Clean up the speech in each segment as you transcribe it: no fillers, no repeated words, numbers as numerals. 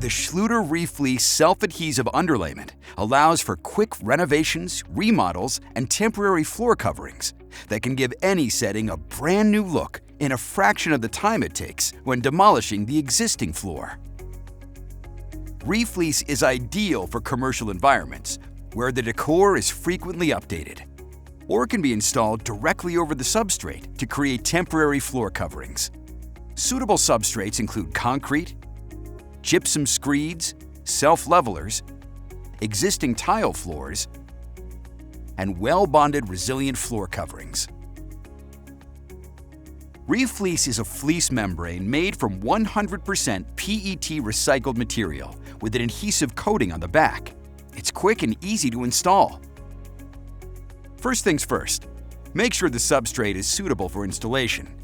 The Schluter REFLEECE Self-adhesive Underlayment allows for quick renovations, remodels, and temporary floor coverings that can give any setting a brand new look in a fraction of the time it takes when demolishing the existing floor. REFLEECE is ideal for commercial environments where the decor is frequently updated, or can be installed directly over the substrate to create temporary floor coverings. Suitable substrates include concrete, gypsum screeds, self-levelers, existing tile floors, and well-bonded resilient floor coverings. REFLEECE is a fleece membrane made from 100% PET recycled material with an adhesive coating on the back. It's quick and easy to install. First things first, make sure the substrate is suitable for installation.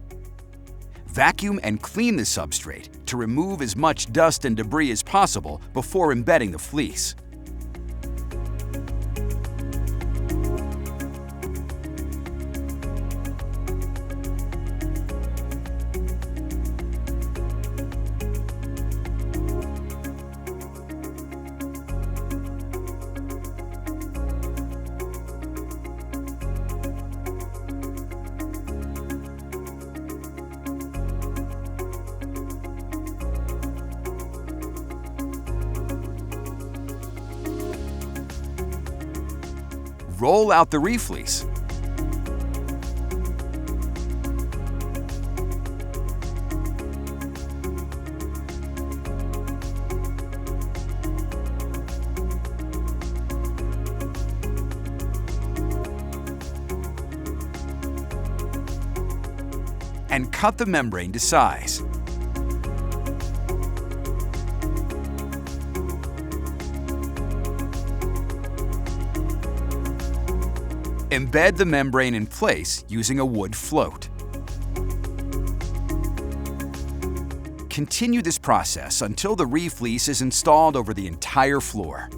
Vacuum and clean the substrate to remove as much dust and debris as possible before embedding the fleece. Roll out the REFLEECE. And cut the membrane to size. Embed the membrane in place using a wood float. Continue this process until the REFLEECE is installed over the entire floor.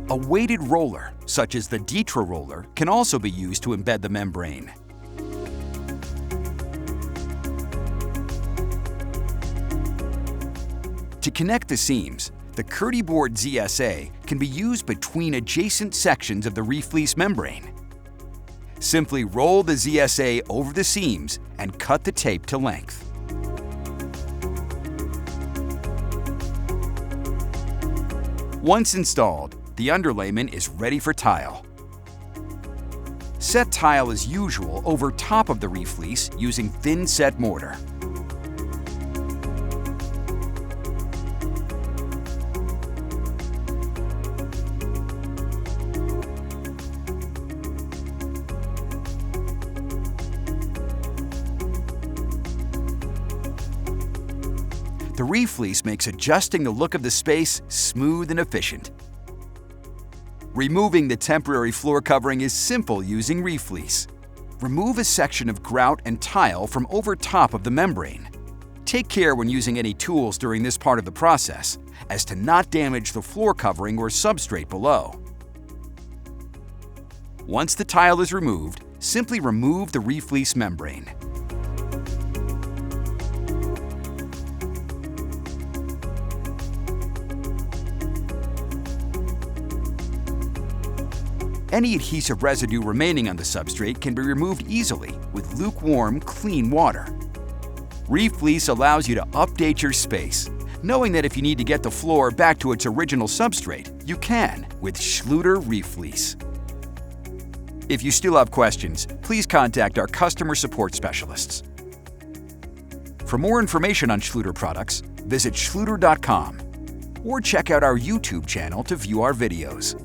A weighted roller, such as the Detra roller, can also be used to embed the membrane. To connect the seams, the KERDI-BOARD-ZSA can be used between adjacent sections of the REFLEECE membrane. Simply roll the ZSA over the seams and cut the tape to length. Once installed, the underlayment is ready for tile. Set tile as usual over top of the REFLEECE using thin set mortar. The REFLEECE makes adjusting the look of the space smooth and efficient. Removing the temporary floor covering is simple using REFLEECE. Remove a section of grout and tile from over top of the membrane. Take care when using any tools during this part of the process, as to not damage the floor covering or substrate below. Once the tile is removed, simply remove the REFLEECE membrane. Any adhesive residue remaining on the substrate can be removed easily with lukewarm, clean water. REFLEECE allows you to update your space, knowing that if you need to get the floor back to its original substrate, you can with Schluter REFLEECE. If you still have questions, please contact our customer support specialists. For more information on Schluter products, visit schluter.com or check out our YouTube channel to view our videos.